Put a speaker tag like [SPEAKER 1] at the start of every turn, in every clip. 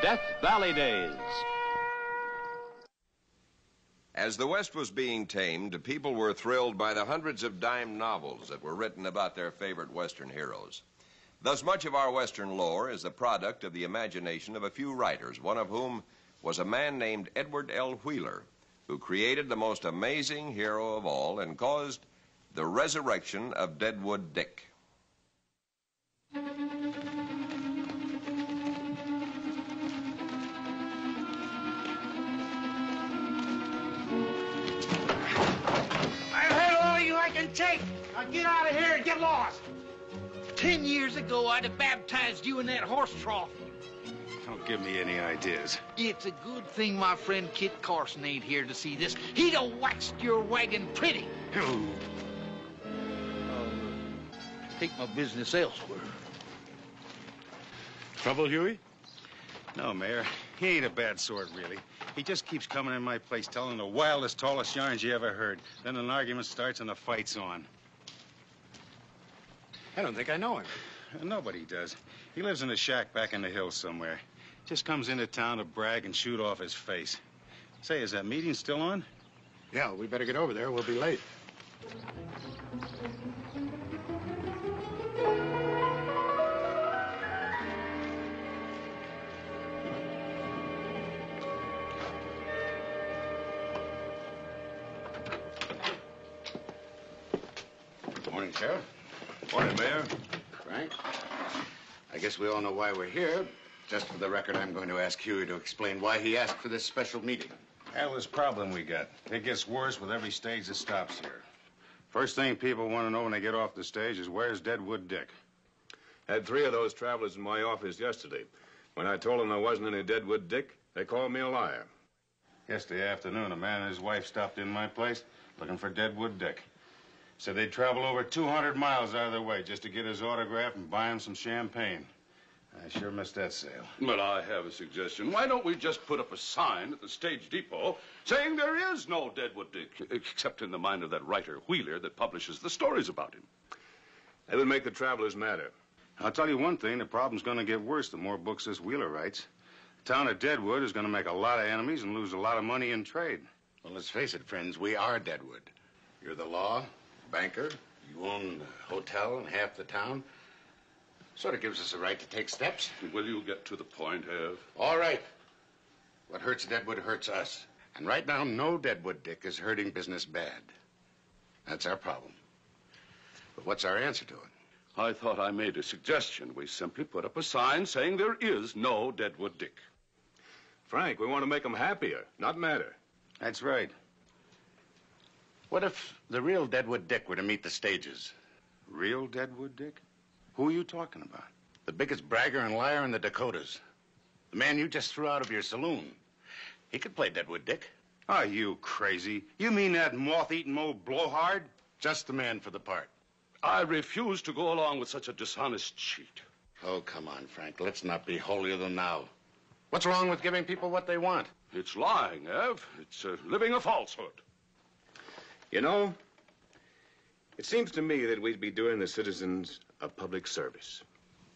[SPEAKER 1] Death Valley Days.
[SPEAKER 2] As the West was being tamed, people were thrilled by the hundreds of dime novels that were written about their favorite Western heroes. Thus, much of our Western lore is the product of the imagination of a few writers, one of whom was a man named Edward L. Wheeler, who created the most amazing hero of all and caused the resurrection of Deadwood Dick.
[SPEAKER 3] I can take. Now get out of here and get lost. 10 years ago, I'd have baptized you in that horse trough.
[SPEAKER 4] Don't give me any ideas.
[SPEAKER 3] It's a good thing my friend Kit Carson ain't here to see this. He'd have waxed your wagon pretty. Take my business elsewhere.
[SPEAKER 4] Trouble, Huey? No, Mayor. He ain't a bad sort, really. He just keeps coming in my place telling the wildest, tallest yarns you ever heard. Then an argument starts and the fight's on.
[SPEAKER 5] I don't think I know him.
[SPEAKER 4] Nobody does. He lives in a shack back in the hills somewhere. Just comes into town to brag and shoot off his face. Say, is that meeting still on?
[SPEAKER 5] Yeah, we better get over there. We'll be late. Morning, Sheriff.
[SPEAKER 2] Morning, Mayor.
[SPEAKER 5] Frank. I guess we all know why we're here. Just for the record, I'm going to ask Huey to explain why he asked for this special meeting.
[SPEAKER 4] Hell, this problem we got. It gets worse with every stage that stops here. First thing people want to know when they get off the stage is where's Deadwood Dick?
[SPEAKER 6] Had 3 of those travelers in my office yesterday. When I told them there wasn't any Deadwood Dick, they called me a liar.
[SPEAKER 4] Yesterday afternoon, a man and his wife stopped in my place looking for Deadwood Dick. Said they'd travel over 200 miles out of their way just to get his autograph and buy him some champagne. I sure missed that sale.
[SPEAKER 7] But I have a suggestion. Why don't we just put up a sign at the stage depot saying there is no Deadwood Dick, except in the mind of that writer, Wheeler, that publishes the stories about him.
[SPEAKER 6] That would make the travelers madder.
[SPEAKER 4] I'll tell you one thing, the problem's going to get worse the more books this Wheeler writes. The town of Deadwood is going to make a lot of enemies and lose a lot of money in trade.
[SPEAKER 5] Well, let's face it, friends, we are Deadwood. You're the law, banker, you own the hotel and half the town. Sort of gives us a right to take steps.
[SPEAKER 7] Will you get to the point, Ev?
[SPEAKER 5] All right. What hurts Deadwood hurts us. And right now, no Deadwood Dick is hurting business bad. That's our problem. But what's our answer to it?
[SPEAKER 7] I thought I made a suggestion. We simply put up a sign saying there is no Deadwood Dick.
[SPEAKER 6] Frank, we want to make them happier, not madder.
[SPEAKER 4] That's right.
[SPEAKER 5] What if the real Deadwood Dick were to meet the stages?
[SPEAKER 4] Real Deadwood Dick? Who are you talking about?
[SPEAKER 5] The biggest bragger and liar in the Dakotas. The man you just threw out of your saloon. He could play Deadwood Dick.
[SPEAKER 4] Are you crazy? You mean that moth-eaten old blowhard?
[SPEAKER 5] Just the man for the part.
[SPEAKER 7] I refuse to go along with such a dishonest cheat.
[SPEAKER 5] Oh, come on, Frank. Let's not be holier than thou. What's wrong with giving people what they want?
[SPEAKER 7] It's lying, Ev. It's living a falsehood.
[SPEAKER 6] You know, it seems to me that we'd be doing the citizens a public service.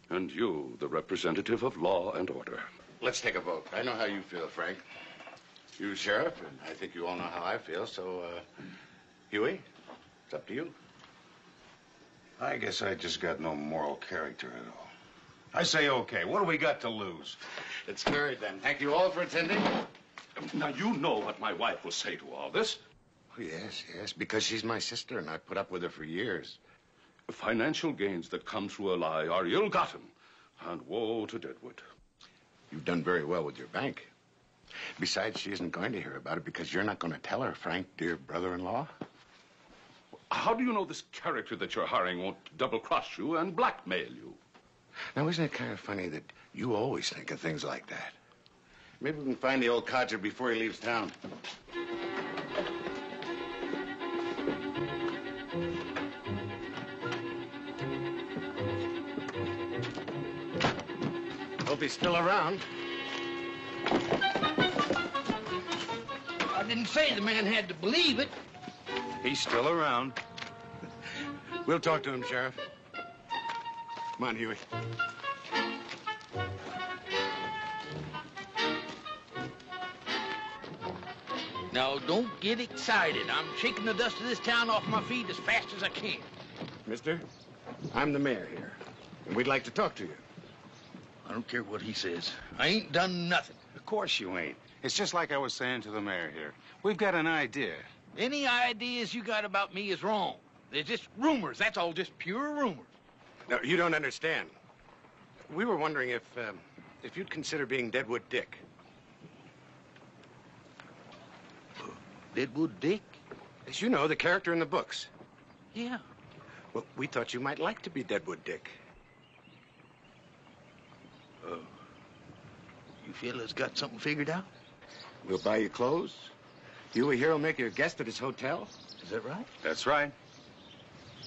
[SPEAKER 7] And you, the representative of law and order.
[SPEAKER 5] Let's take a vote. I know how you feel, Frank. You, Sheriff, and I think you all know how I feel, so, Huey, it's up to you.
[SPEAKER 4] I guess I just got no moral character at all. I say okay. What do we got to lose?
[SPEAKER 5] It's carried, then. Thank you all for attending.
[SPEAKER 7] Now, you know what my wife will say to all this.
[SPEAKER 5] Oh, yes, because she's my sister, and I've put up with her for years.
[SPEAKER 7] Financial gains that come through a lie are ill-gotten, and woe to Deadwood.
[SPEAKER 5] You've done very well with your bank. Besides, she isn't going to hear about it because you're not going to tell her, Frank, dear brother-in-law.
[SPEAKER 7] How do you know this character that you're hiring won't double-cross you and blackmail you?
[SPEAKER 5] Now, isn't it kind of funny that you always think of things like that? Maybe we can find the old codger before he leaves town. Hope he's still around.
[SPEAKER 3] I didn't say the man had to believe it.
[SPEAKER 4] He's still around.
[SPEAKER 5] We'll talk to him, Sheriff. Come on, Huey.
[SPEAKER 3] Now, don't get excited. I'm shaking the dust of this town off my feet as fast as I can.
[SPEAKER 5] Mister, I'm the mayor here, and we'd like to talk to you.
[SPEAKER 3] I don't care what he says. I ain't done nothing.
[SPEAKER 4] Of course you ain't. It's just like I was saying to the mayor here. We've got an idea.
[SPEAKER 3] Any ideas you got about me is wrong. They're just rumors. That's all, just pure rumors.
[SPEAKER 5] No, you don't understand. We were wondering if you'd consider being Deadwood Dick.
[SPEAKER 3] Deadwood Dick?
[SPEAKER 5] As you know, the character in the books.
[SPEAKER 3] Yeah.
[SPEAKER 5] Well, we thought you might like to be Deadwood Dick.
[SPEAKER 3] You fellas got something figured out?
[SPEAKER 5] We'll buy you clothes. You here will make you a guest at his hotel.
[SPEAKER 3] Is that right?
[SPEAKER 4] That's right.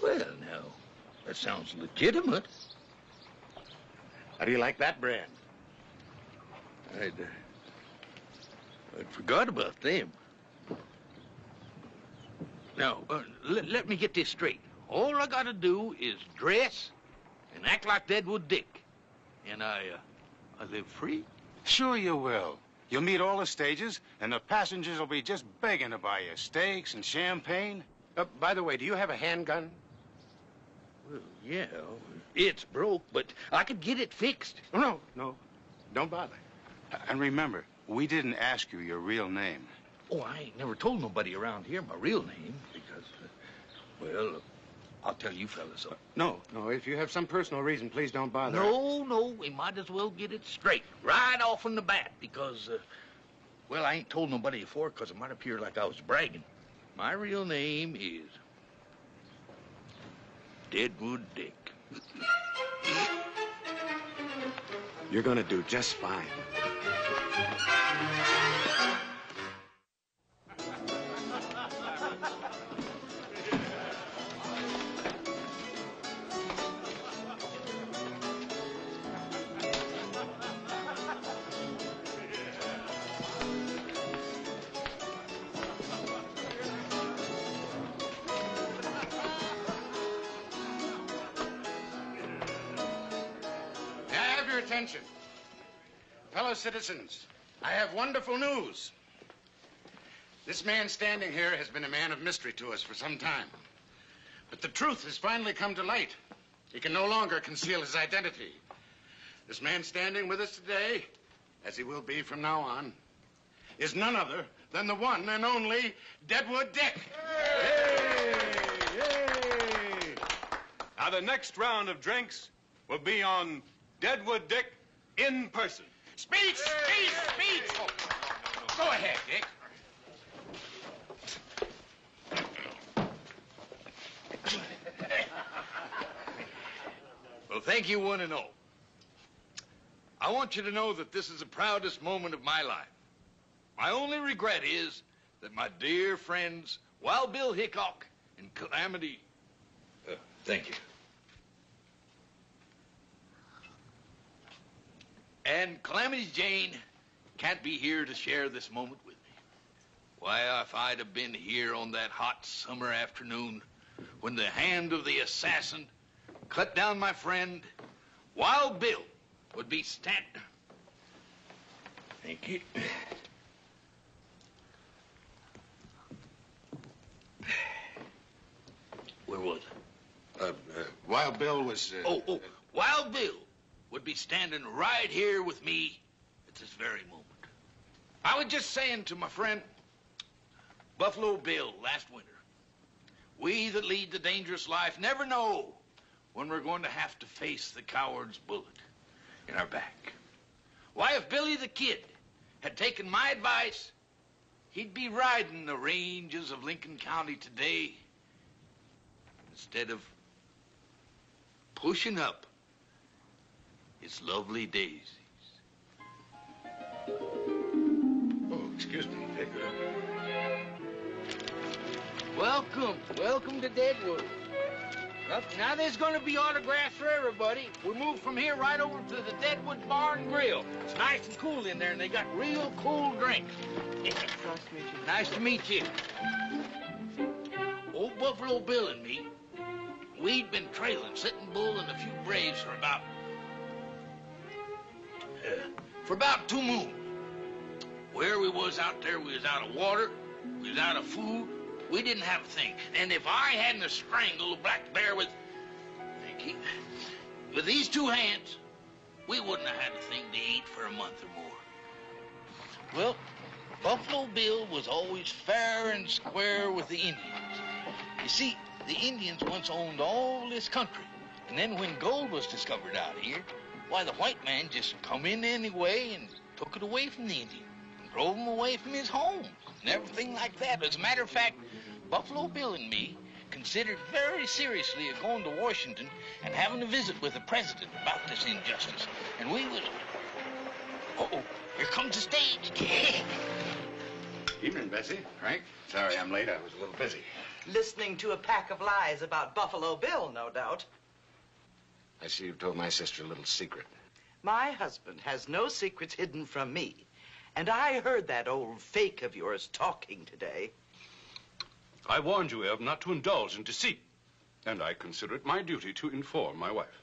[SPEAKER 3] Well, now, that sounds legitimate.
[SPEAKER 5] How do you like that brand?
[SPEAKER 3] I'd forgot about them. Now, let me get this straight. All I gotta do is dress and act like Deadwood Dick. And I live free.
[SPEAKER 4] Sure you will. You'll meet all the stages, and the passengers will be just begging to buy you steaks and champagne.
[SPEAKER 5] By the way, do you have a handgun?
[SPEAKER 3] Well, yeah, it's broke, but I could get it fixed.
[SPEAKER 5] Oh, no. Don't bother.
[SPEAKER 4] And remember, we didn't ask you your real name.
[SPEAKER 3] Oh, I ain't never told nobody around here my real name because, well, I'll tell you fellas.
[SPEAKER 5] No, if you have some personal reason, please don't bother.
[SPEAKER 3] No, we might as well get it straight right off in the bat because, well, I ain't told nobody before because it might appear like I was bragging. My real name is Deadwood Dick.
[SPEAKER 5] You're gonna do just fine. Attention. Fellow citizens, I have wonderful news. This man standing here has been a man of mystery to us for some time. But the truth has finally come to light. He can no longer conceal his identity. This man standing with us today, as he will be from now on, is none other than the one and only Deadwood Dick.
[SPEAKER 4] Hey! Now, the next round of drinks will be on Deadwood Dick in person.
[SPEAKER 5] Speech! Oh, go ahead, Dick.
[SPEAKER 3] Well, thank you, one and all. I want you to know that this is the proudest moment of my life. My only regret is that my dear friends, Wild Bill Hickok and Calamity... thank you. And Calamity Jane can't be here to share this moment with me. Why, if I'd have been here on that hot summer afternoon when the hand of the assassin cut down my friend, Wild Bill would be standing... Thank you. Where was I?
[SPEAKER 5] Wild Bill was...
[SPEAKER 3] Wild Bill would be standing right here with me at this very moment. I was just saying to my friend, Buffalo Bill, last winter, we that lead the dangerous life never know when we're going to have to face the coward's bullet in our back. Why, if Billy the Kid had taken my advice, he'd be riding the ranges of Lincoln County today instead of pushing up its lovely daisies.
[SPEAKER 5] Oh, excuse me, Dick.
[SPEAKER 3] Welcome to Deadwood. Now there's going to be autographs for everybody. We moved from here right over to the Deadwood Bar and Grill. It's nice and cool in there, and they got real cool drinks. Nice to meet you. Old Buffalo Bill and me, we'd been trailing Sitting Bull and a few braves for about 2 moons. Where we was out there, we was out of water, Without a food, we didn't have a thing. And if I hadn't strangled a black bear with these two hands, we wouldn't have had a thing to eat for a month or more. Well, Buffalo Bill was always fair and square with the Indians. You see, the Indians once owned all this country. And then when gold was discovered out here, why, the white man just come in anyway and took it away from the Indian. And drove him away from his home and everything like that. As a matter of fact, Buffalo Bill and me considered very seriously of going to Washington and having a visit with the president about this injustice. And we was... Uh-oh, here comes the stage.
[SPEAKER 5] Evening, Bessie. Frank. Sorry I'm late. I was a little busy.
[SPEAKER 1] Listening to a pack of lies about Buffalo Bill, no doubt.
[SPEAKER 5] I see you've told my sister a little secret.
[SPEAKER 1] My husband has no secrets hidden from me. And I heard that old fake of yours talking today.
[SPEAKER 7] I warned you, Eb, not to indulge in deceit. And I consider it my duty to inform my wife.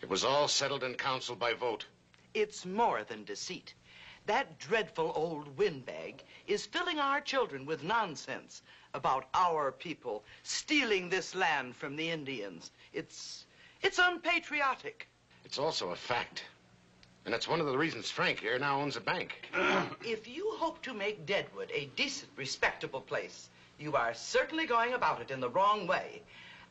[SPEAKER 5] It was all settled in council by vote.
[SPEAKER 1] It's more than deceit. That dreadful old windbag is filling our children with nonsense about our people stealing this land from the Indians. It's unpatriotic.
[SPEAKER 5] It's also a fact. And that's one of the reasons Frank here now owns a bank.
[SPEAKER 1] If you hope to make Deadwood a decent, respectable place, you are certainly going about it in the wrong way.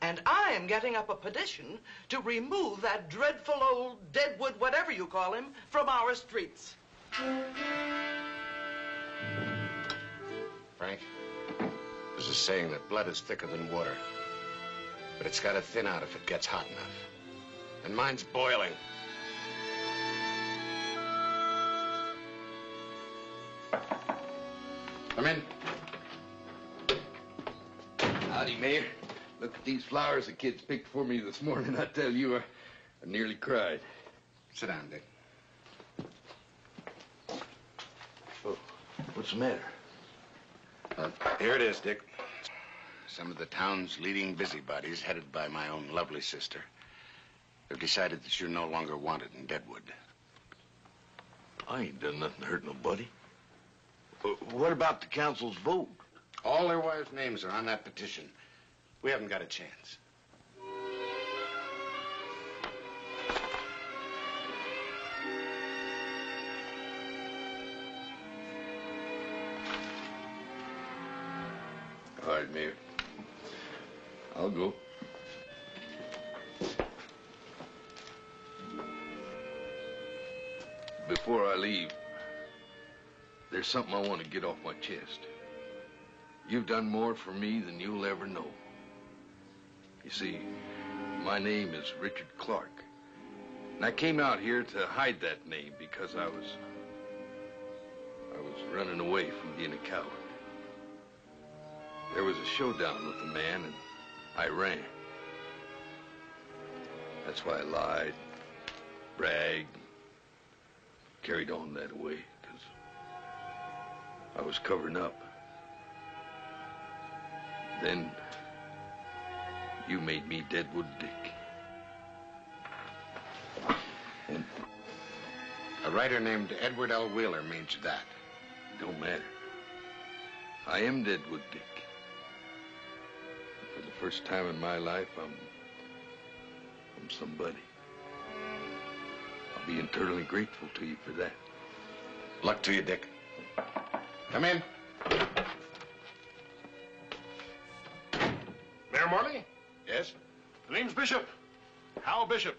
[SPEAKER 1] And I am getting up a petition to remove that dreadful old Deadwood, whatever you call him, from our streets.
[SPEAKER 5] Frank, there's a saying that blood is thicker than water. But it's got to thin out if it gets hot enough. And mine's boiling. Come in.
[SPEAKER 8] Howdy, Mayor. Look at these flowers the kids picked for me this morning. I tell you, I nearly cried.
[SPEAKER 5] Sit down, Dick.
[SPEAKER 8] Oh, what's the matter?
[SPEAKER 5] Here it is, Dick. Some of the town's leading busybodies, headed by my own lovely sister, have decided that you're no longer wanted in Deadwood.
[SPEAKER 8] I ain't done nothing to hurt nobody. What about the council's vote?
[SPEAKER 5] All their wives' names are on that petition. We haven't got a chance.
[SPEAKER 8] All right, Mayor. I'll go. Before I leave, there's something I want to get off my chest. You've done more for me than you'll ever know. You see, my name is Richard Clark. And I came out here to hide that name because I was running away from being a coward. There was a showdown with a man, and I ran. That's why I lied, bragged, carried on that way, because I was covering up. Then you made me Deadwood Dick. And
[SPEAKER 5] A writer named Edward L. Wheeler made you that.
[SPEAKER 8] don't matter. I am Deadwood Dick. For the first time in my life, I'm somebody. I'll be eternally grateful to you for that.
[SPEAKER 5] Luck to you, Dick. Come in.
[SPEAKER 9] Mayor Morley?
[SPEAKER 5] Yes?
[SPEAKER 9] The name's Bishop. Hal Bishop.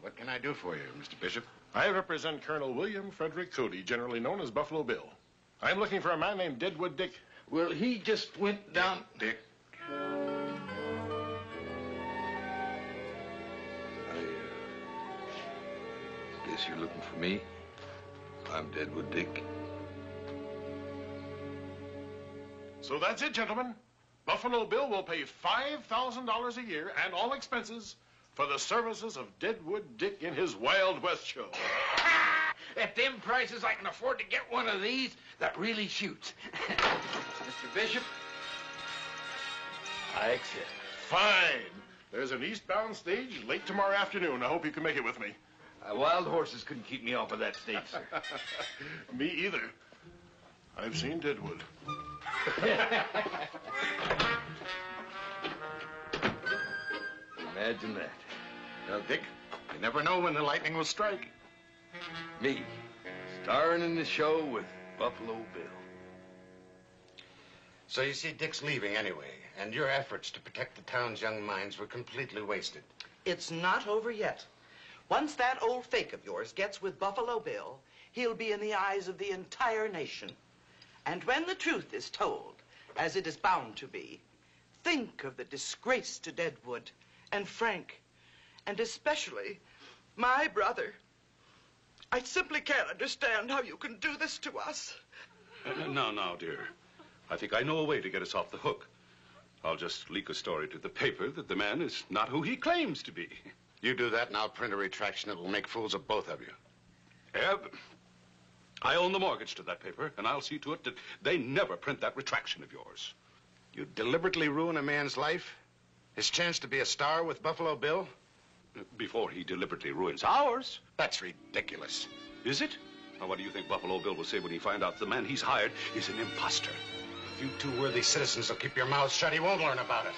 [SPEAKER 5] What can I do for you, Mr. Bishop?
[SPEAKER 9] I represent Colonel William Frederick Cody, generally known as Buffalo Bill. I'm looking for a man named Deadwood Dick.
[SPEAKER 8] Well, he just went down...
[SPEAKER 5] Dick.
[SPEAKER 8] I guess you're looking for me. I'm Deadwood Dick.
[SPEAKER 9] So that's it, gentlemen. Buffalo Bill will pay $5,000 a year and all expenses for the services of Deadwood Dick in his Wild West show.
[SPEAKER 3] At them prices, I can afford to get one of these that really shoots. Mr. Bishop, I accept.
[SPEAKER 9] Fine. There's an eastbound stage late tomorrow afternoon. I hope you can make it with me.
[SPEAKER 8] Wild horses couldn't keep me off of that stage, sir.
[SPEAKER 9] Me either. I've seen Deadwood.
[SPEAKER 8] Imagine that.
[SPEAKER 5] Well, Dick, you never know when the lightning will strike.
[SPEAKER 8] Me, starring in the show with Buffalo Bill.
[SPEAKER 5] So you see, Dick's leaving anyway, and your efforts to protect the town's young minds were completely wasted.
[SPEAKER 1] It's not over yet. Once that old fake of yours gets with Buffalo Bill, he'll be in the eyes of the entire nation. And when the truth is told, as it is bound to be, think of the disgrace to Deadwood and Frank, and especially my brother. I simply can't understand how you can do this to us.
[SPEAKER 7] Now, dear. I think I know a way to get us off the hook. I'll just leak a story to the paper that the man is not who he claims to be.
[SPEAKER 5] You do that, and I'll print a retraction that will make fools of both of you.
[SPEAKER 7] Eb, I own the mortgage to that paper, and I'll see to it that they never print that retraction of yours.
[SPEAKER 5] You deliberately ruin a man's life? His chance to be a star with Buffalo Bill?
[SPEAKER 7] Before he deliberately ruins ours.
[SPEAKER 5] That's ridiculous.
[SPEAKER 7] Is it? Now, what do you think Buffalo Bill will say when he finds out the man he's hired is an imposter?
[SPEAKER 5] If you two worthy citizens will keep your mouths shut, he won't learn about it.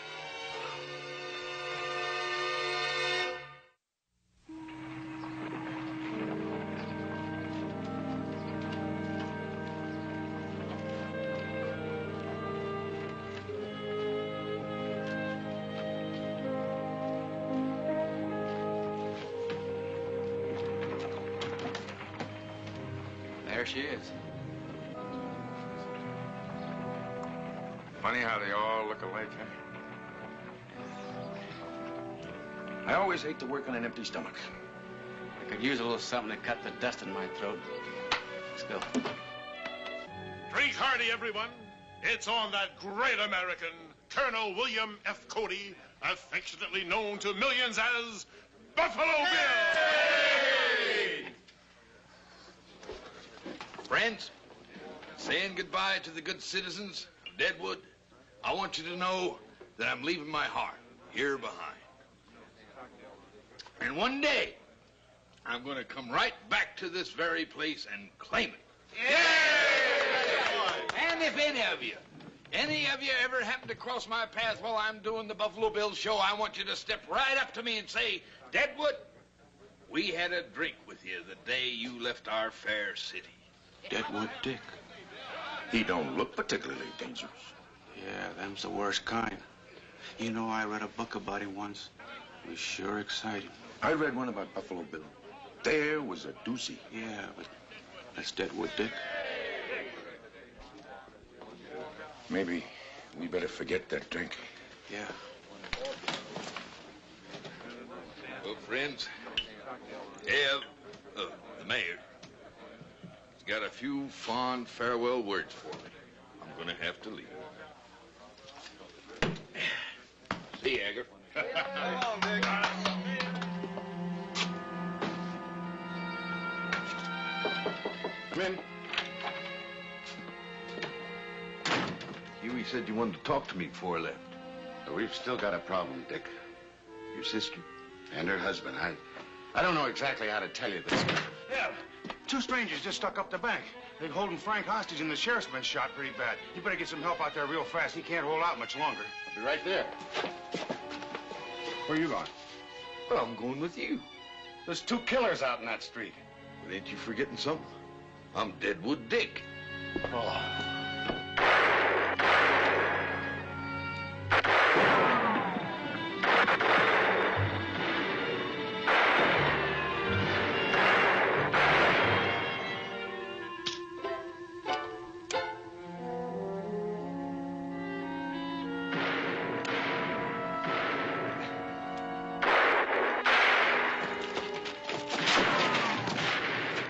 [SPEAKER 10] There she is.
[SPEAKER 6] Funny how they all look alike, huh?
[SPEAKER 10] I always hate to work on an empty stomach. I could use a little something to cut the dust in my throat. Let's go.
[SPEAKER 9] Drink hearty, everyone. It's on that great American, Colonel William F. Cody, affectionately known to millions as Buffalo Bill.
[SPEAKER 3] Friends, saying goodbye to the good citizens of Deadwood, I want you to know that I'm leaving my heart here behind. And one day, I'm going to come right back to this very place and claim it. Yeah! And if any of you ever happen to cross my path while I'm doing the Buffalo Bill show, I want you to step right up to me and say, Deadwood, we had a drink with you the day you left our fair city.
[SPEAKER 10] Deadwood Dick. He don't look particularly dangerous. Yeah, them's the worst kind. You know, I read a book about him once. It was sure exciting.
[SPEAKER 8] I read one about Buffalo Bill. There was a doozy.
[SPEAKER 10] Yeah, but that's Deadwood Dick.
[SPEAKER 8] Maybe we better forget that drink.
[SPEAKER 10] Yeah.
[SPEAKER 3] Well, friends, Ev, the mayor, has got a few fond farewell words for me. I'm going to have to leave. See you, Edgar.
[SPEAKER 5] Come in.
[SPEAKER 3] Huey said you wanted to talk to me before I left.
[SPEAKER 5] We've still got a problem, Dick.
[SPEAKER 3] Your sister?
[SPEAKER 5] And her husband. I don't know exactly how to tell you this.
[SPEAKER 4] Yeah. Two strangers just stuck up the bank. They're holding Frank hostage and the sheriff's been shot pretty bad. You better get some help out there real fast. He can't hold out much longer.
[SPEAKER 5] I'll be right there.
[SPEAKER 4] Where are you going?
[SPEAKER 3] Well, I'm going with you.
[SPEAKER 5] There's two killers out in that street.
[SPEAKER 3] But ain't you forgetting something? I'm Deadwood Dick.
[SPEAKER 5] Oh.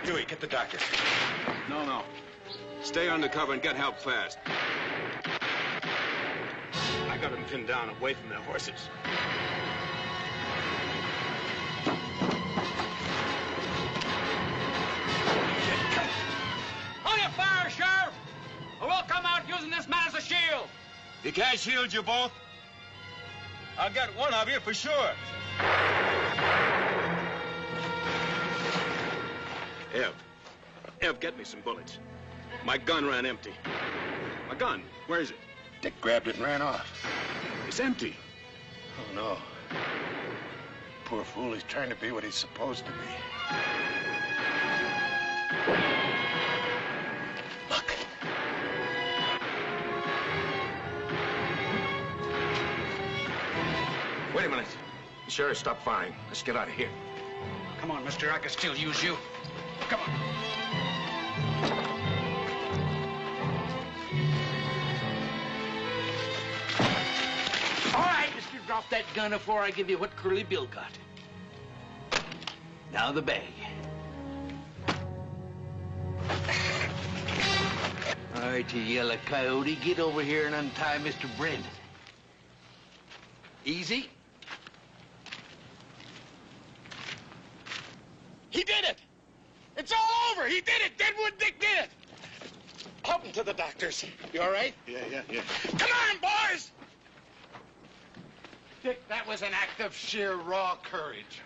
[SPEAKER 6] Huey, get the doctor. No. Stay undercover and get help fast. I got them pinned down away from their horses.
[SPEAKER 11] Hold your fire, Sheriff! Or we'll come out using this man as a shield.
[SPEAKER 6] He can't shield you both. I'll get one of you for sure. Ev, get me some bullets. My gun ran empty. I gun. Where is it?
[SPEAKER 5] Dick grabbed it and ran off.
[SPEAKER 6] It's empty.
[SPEAKER 5] Oh, no. Poor fool, he's trying to be what he's supposed to be. Look.
[SPEAKER 3] Wait a minute. The sheriff stopped firing. Let's get out of here.
[SPEAKER 11] Come on, mister. I can still use you. Come on.
[SPEAKER 3] All right, mister, drop that gun before I give you what Curly Bill got. Now the bag. All right, you yellow coyote, get over here and untie Mr. Brennan. Easy.
[SPEAKER 5] He did it! It's all over! He did it! Deadwood Dick did it! Help him to the doctors. You all right?
[SPEAKER 4] Yeah.
[SPEAKER 5] Come on, boys! Dick, that was an act of sheer raw courage.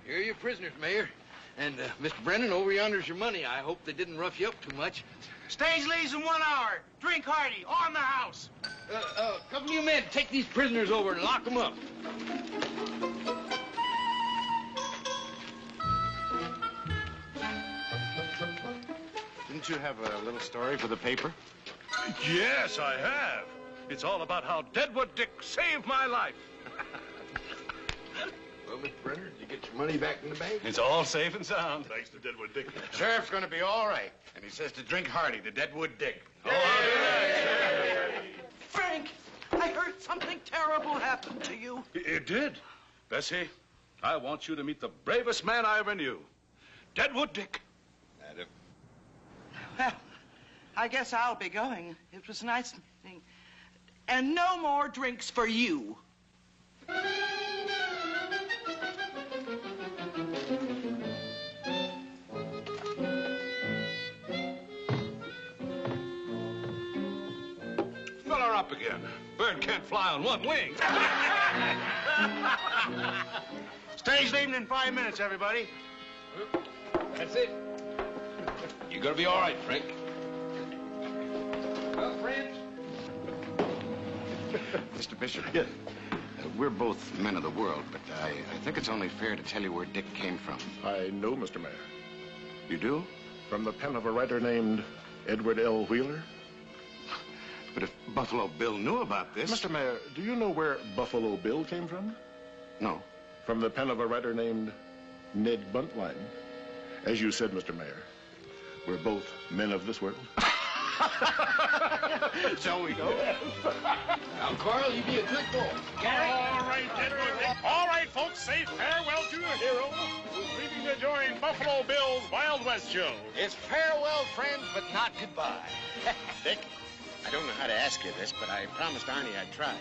[SPEAKER 3] Here are your prisoners, Mayor. And, Mr. Brennan, over yonder's your money. I hope they didn't rough you up too much.
[SPEAKER 11] Stage leaves in 1 hour. Drink hearty. On the house.
[SPEAKER 3] Couple of you men, take these prisoners over and lock them up.
[SPEAKER 5] Didn't you have a little story for the paper?
[SPEAKER 9] Yes, I have. It's all about how Deadwood Dick saved my life.
[SPEAKER 3] Well, Mr. Brennan, did you get your money back in the bank?
[SPEAKER 9] It's all safe and sound, thanks to Deadwood Dick.
[SPEAKER 5] Sheriff's gonna be all right. And he says to drink hearty to Deadwood Dick.
[SPEAKER 1] Frank, I heard something terrible happened to you.
[SPEAKER 7] It did. Bessie, I want you to meet the bravest man I ever knew. Deadwood Dick.
[SPEAKER 2] Madam.
[SPEAKER 1] Well, I guess I'll be going. It was nice meeting. And no more drinks for you.
[SPEAKER 7] Fill her up again. Bird can't fly on one wing.
[SPEAKER 5] Stage leaving in 5 minutes, everybody.
[SPEAKER 3] That's it. You're gonna be all right, Frank. Well, friends.
[SPEAKER 5] Mr. Bishop. Yes. We're both men of the world, but I think it's only fair to tell you where Dick came from.
[SPEAKER 9] I know, Mr. Mayor.
[SPEAKER 5] You do?
[SPEAKER 9] From the pen of a writer named Edward L. Wheeler.
[SPEAKER 5] But if Buffalo Bill knew about this...
[SPEAKER 9] Mr. Mayor, do you know where Buffalo Bill came from?
[SPEAKER 5] No.
[SPEAKER 9] From the pen of a writer named Ned Buntline. As you said, Mr. Mayor, we're both men of this world.
[SPEAKER 5] Shall we go?
[SPEAKER 3] Now, Carl, you be a good boy.
[SPEAKER 9] All right, Deadwood Dick. All right, folks, say farewell to your hero who's leaving to join Buffalo Bill's Wild West show.
[SPEAKER 5] It's farewell, friends, but not goodbye. Dick, I don't know how to ask you this, but I promised Arnie I'd try.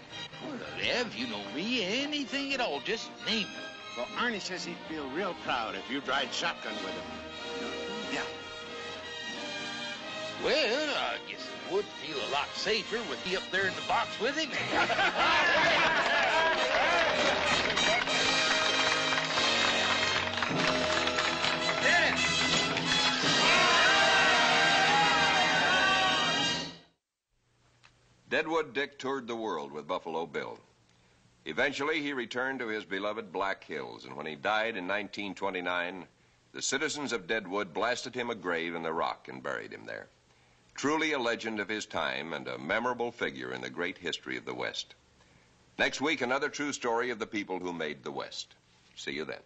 [SPEAKER 3] Well, Ev, you know me. Anything at all. Just name it.
[SPEAKER 5] Well, Arnie says he'd feel real proud if you'd ride shotgun with him. Yeah.
[SPEAKER 3] Well, I guess it would feel a lot safer with he up there in the box with him.
[SPEAKER 2] Deadwood Dick toured the world with Buffalo Bill. Eventually, he returned to his beloved Black Hills, and when he died in 1929, the citizens of Deadwood blasted him a grave in the rock and buried him there. Truly a legend of his time and a memorable figure in the great history of the West. Next week, another true story of the people who made the West. See you then.